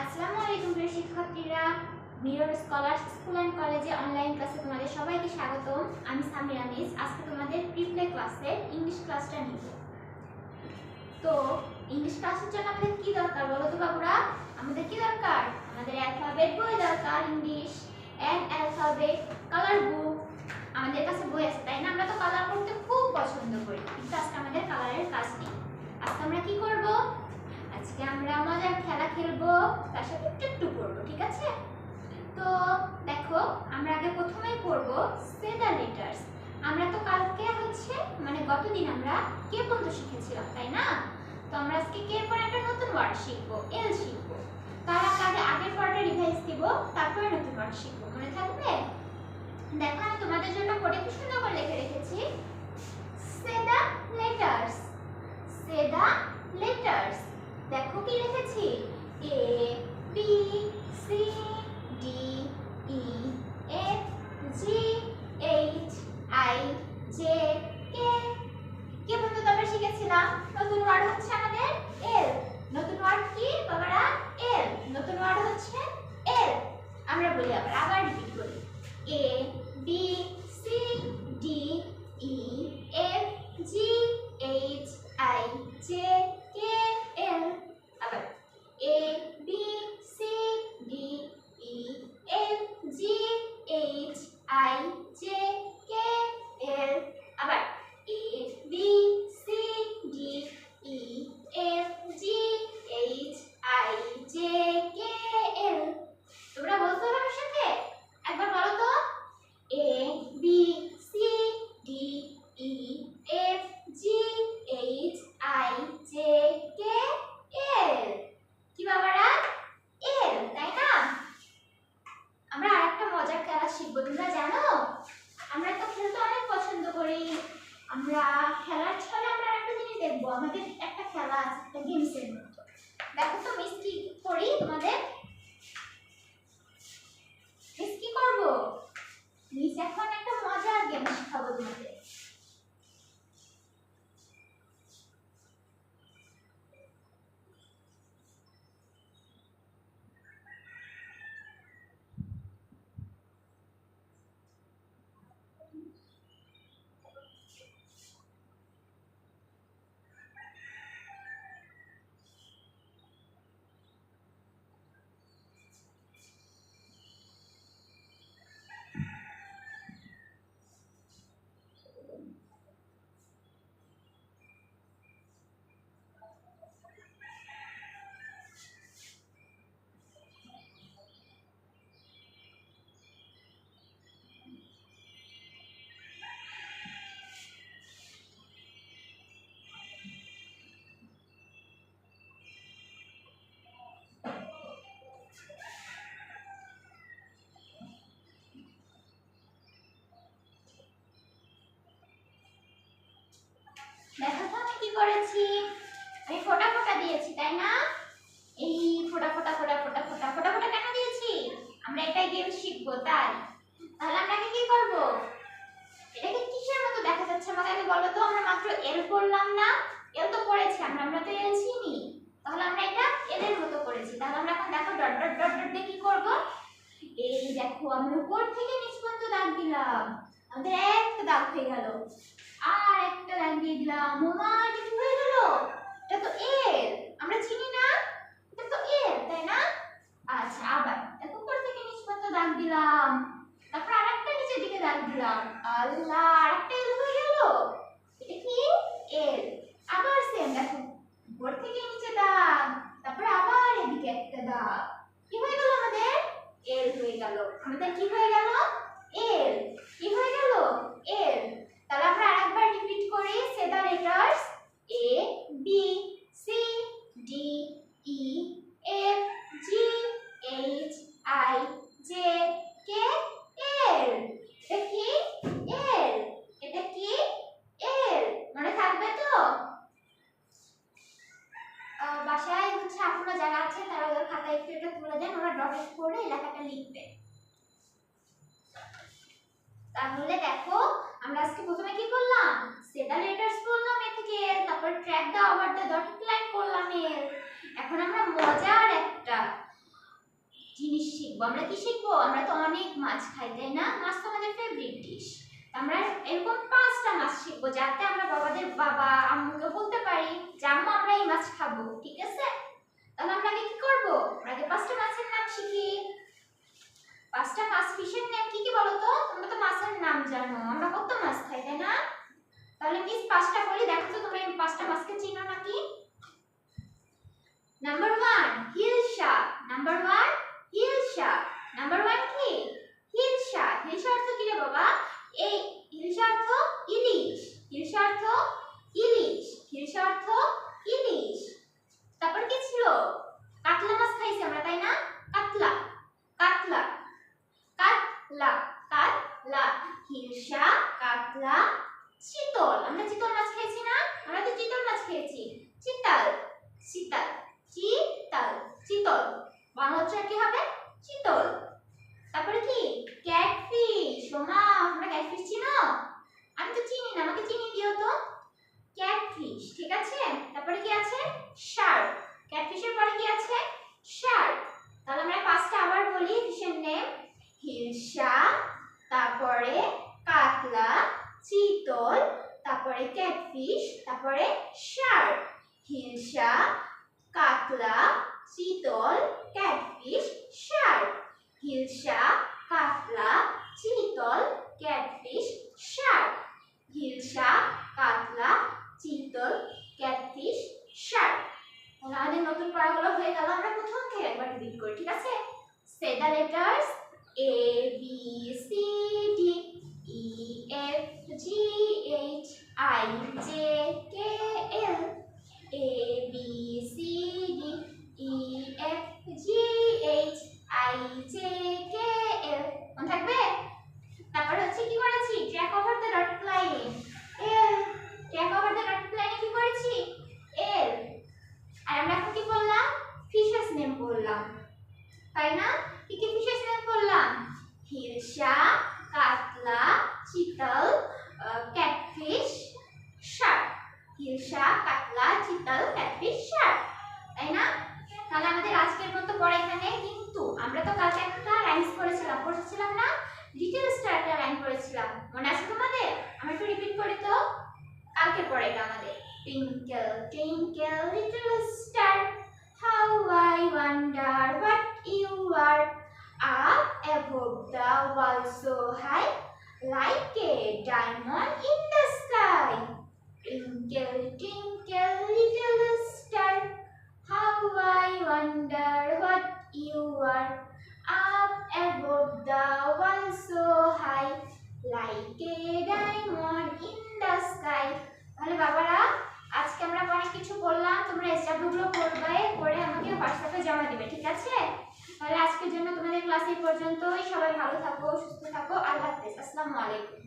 আসসালামু আলাইকুম প্রিয় শিক্ষার্থীরা, মিরর স্কলার স্কুল অ্যান্ড কলেজে অনলাইন ক্লাসে তোমাদের সবাইকে স্বাগতম। আমি সামিরা মিস। আজকে তোমাদের প্রিপ্লে ক্লাসে ইংলিশ ক্লাসটা নিব। তো ইংলিশ ক্লাসের জন্য আমাদের কি দরকার বলো তো বাবুরা? আমাদের কি দরকার? আমাদের অ্যালফাবেট বই দরকার, ইংলিশ অ্যান্ড অ্যালফাবেট কালার বুক। আমাদের কাছে বই আছে, তাই না? আমরা তো কালার করতে খুব পছন্দ করি, কিন্তু আজকে আমাদের কালারের কাজ নেই। আজকে আমরা কি করব? আজকে আমরা মজার খেলা খেলবো, তার সাথে একটু পড়বো, ঠিক আছে? তো দেখো, আমরা আগে প্রথমেই পড়বো সে দ্য লেটার্স। আমরা তো কালকে গতদিন আমরা কে পর্যন্ত শিখেছিলাম, তাই না? তো আমরা আজকে কে এর পর একটা নতুন ওয়ার্ড শিখবো, এল শিখবো। তার আগে আগের পার্টটা রিভাইজ দিব, তারপরে নতুন ওয়ার্ড শিখবো। মনে থাকবে? দেখো, আমি তোমাদের জন্য পড়ে কি সুন্দর করে লিখে রেখেছি। Say the letters, say the letters. দেখো কি লিখেছি, A B C D E F G H I J K. K পর্যন্ত আমরা শিখেছিলাম? নতুন ওয়ার্ড হচ্ছে আমাদের এল। নতুন ওয়ার্ড কি বাবারা? এল। নতুন ওয়ার্ড হচ্ছে এল। আমরা বলি, আবার রিপিট করি, A B C D E F G H I J K L. আবার A B C D E F G H I J K L. আবার A B C D E F G H I J K L. তোমরা বলতে হবে আমার সাথে? একবার বলো তো, A B C D E F G H I J K L. কি বাবারা? এল, তাই না? আমরা আরেকটা মজার খেলা শিখবো, তোমরা জানো? আমরা তো খেলতে অনেক পছন্দ করি। আমরা খেলার ছলে আমরা একটা জিনিস দেখবো, আমাদের একটা খেলা আছে, একটা গেমসের মতো। দেখো তো মিস কি করি তোমাদের? মিস কি করবো? মিস এখন একটা মজার গেম শেখাবো তোমাদের। দেখো তো আমি কি করেছি। আমি ফোঁটা ফোঁটা দিয়েছি, তাই না? এই ফোঁটা ফোঁটা ফোঁটা ফোঁটা ফোঁটা ফোঁটা ফোঁটা কেন দিয়েছি? আমরা এটাই গেম শিখবো, তাই। তাহলে আমরা কি করব? এটাকে কিসের মতো দেখা যাচ্ছে আমাকে আগে বলো তো? আমরা মাত্র এল পড়লাম না? এল তো পড়েছি আমরা, আমরা তো এল চিনি। তাহলে আমরা এটা এল এর মতো করেছি। তাহলে আমরা এখন দেখো ডট ডট ডট ডট দিয়ে কি করব? এই দেখো, আমরা উপর থেকে নিচ পর্যন্ত দাগ দিলাম, আমাদের একটা দাগ হয়ে গেল। আর একটা দাগ দিয়ে দিলাম, মামা এটা কি হয়ে গেল? এটা তো এল, আমরা চিনি না? এটা তো এল, তাই না? আচ্ছা, আবার দেখো উপর থেকে নিচ পর্যন্ত দাগ দিলাম, তারপর আরেকটা নিচের দিকে দাগ দিলাম। আল্লাহ, আরেকটা এল হয়ে গেল। এটা কি? এল। আবার সেম দেখো, উপর থেকে নিচে দাগ, তারপর আবার এদিকে একটা দাগ। কি হয়ে গেল আমাদের? এল হয়ে গেল। আমাদের কি হয়ে গেল? এল। কি হয়ে গেল? এল। তাহলে আমরা আরেকবার রিপিট করি, say the letters A B C D E F G H I J K L. এটা কি? এল। এটা কি? এল। মনে থাকবে তো? বাসায় আপনারা যারা আছেন তারা ওদের খাতায় একটু এটা তুলে দেন, ওরা ডট করে লেখাটা লিখবে। তাহলে দেখো, আমরা আজকে প্রথমে কি করলাম? সে দ্য লেটার্স বললাম এ থেকে এল, তারপর track the over the dotted line করলাম এল। এখন আমরা মজার একটা জিনিস শিখবো। আমরা কি শিখবো? আমরা তো অনেক মাছ খাই, তাই না? মাছ তো আমাদের ফেভারিট ডিশ। আমরা এরকম 5টা মাছ শিখবো, যাতে আমরা বাবা আম্মুকে বলতে পারি যে আম্মু আমরা এই মাছ খাবো, ঠিক আছে? তাহলে আমরা আগে কি করবো? আমরা আগে 5টা মাছের নাম শিখি। 5টা মাছ ফিশের নাম কি কি বলো তো? তোমরা তো মাছের নাম জানো, আমরা কত মাছ খাই, তাই না? তাহলে মিস 5টা বলি, দেখো তো তোমরা এই 5টা মাছকে চিনো নাকি? নাম্বার 1 হিল শার্ক। নাম্বার 1 হিল শার্ক। নাম্বার 1 কি? Hill Shark. হিল শার্ক অর্থ কি রে বাবা? এই হিল শার্ক অর্থ ইলিশ। হিল শার্ক অর্থ ইলিশ। হিল শার্ক অর্থ ইলিশ। তারপর কি ছিল? কাতলা মাছ খাইছি আমরা, তাই না? কাতলা। কাতলা। কাতলা। কাতলা। হিলসা, কাতলা, চিতল। আমরা চিতল মাছ খেয়েছি না? আমরা তো চিতল মাছ খেয়েছি। চিতল। চিতল। চিতল। চিতল। বাংলা উচ্চারণ কি হবে? চিতল। তারপরে কি? ক্যাটফিশ। সোমা, তোমরা ক্যাটফিশ চিনো? আমি তো চিনি না, আমাকে চিনি দিও তো। ক্যাটফিশ, ঠিক আছে? তারপরে কি আছে? শার্ক। ক্যাটফিশের পরে কি আছে? শার্ক। তাহলে আমরা 5টা আবার বলি ফিশের নেম। হিলসা, তারপরে কাতলা, চিতল, তারপরে ক্যাটফিশ, তারপরে শার্ক। হিলসা, কাতলা, চিতল, ক্যাটফিশ, শার্ক। হিলসা, কাতলা, চিতল, ক্যাটফিশ, শার্ক। হিলসা, কাতলা, চিতল, ক্যাটফিশ, শার্ক। তাহলে আমাদের নতুন পড়াগুলো হয়ে গেল। আমরা প্রথম থেকে একবার রিপিট করি, ঠিক আছে? Say the letters A B C D E F G H I J K L A B C D E F G H I J K L মনে থাকবে? তারপর হচ্ছে কি করেছি? Track over the dot line L। Track over the dot লাইনে কি করেছি? L। আর আমরা এখন কি বললাম? ফিশেস নেম বললাম, তাই না? কি কি ফিশেস নেম বললাম? হিলসা, কাতলা, চিতল, ক্যাটফিশ, শার্ক। হিলসা, কাতলা, চিতল, ক্যাটফিশ, শার্ক, তাই না? তাহলে আমাদের আজকের মতো পড়া এখানে। কিন্তু আমরা তো কালকে একটা রাইমস পড়েছিলাম না? লিটল স্টার একটা রাইম পড়েছিলাম, মনে আছে তোমাদের? আমরা একটু রিপিট করি তো। কালকে পড়ে এটা আমাদের। Twinkle, twinkle, little star, how I wonder what you are. Up above the world so high, like a diamond in the sky. Twinkle, twinkle, little star, how I wonder what you are. Up above the world so high, like a diamond in the sky. তাহলে বাবারা, আজকে আমরা অনেক কিছু বললাম, তোমরা SW গুলো পড়বে, পড়ে আমাকে হোয়াটসঅ্যাপে জমা দিবে, ঠিক আছে? তাহলে আজকের জন্য তোমাদের ক্লাস এই পর্যন্তই। সবাই ভালো থাকো, সুস্থ থাকো। আল্লাহ হাফেজ। আসসালামু আলাইকুম।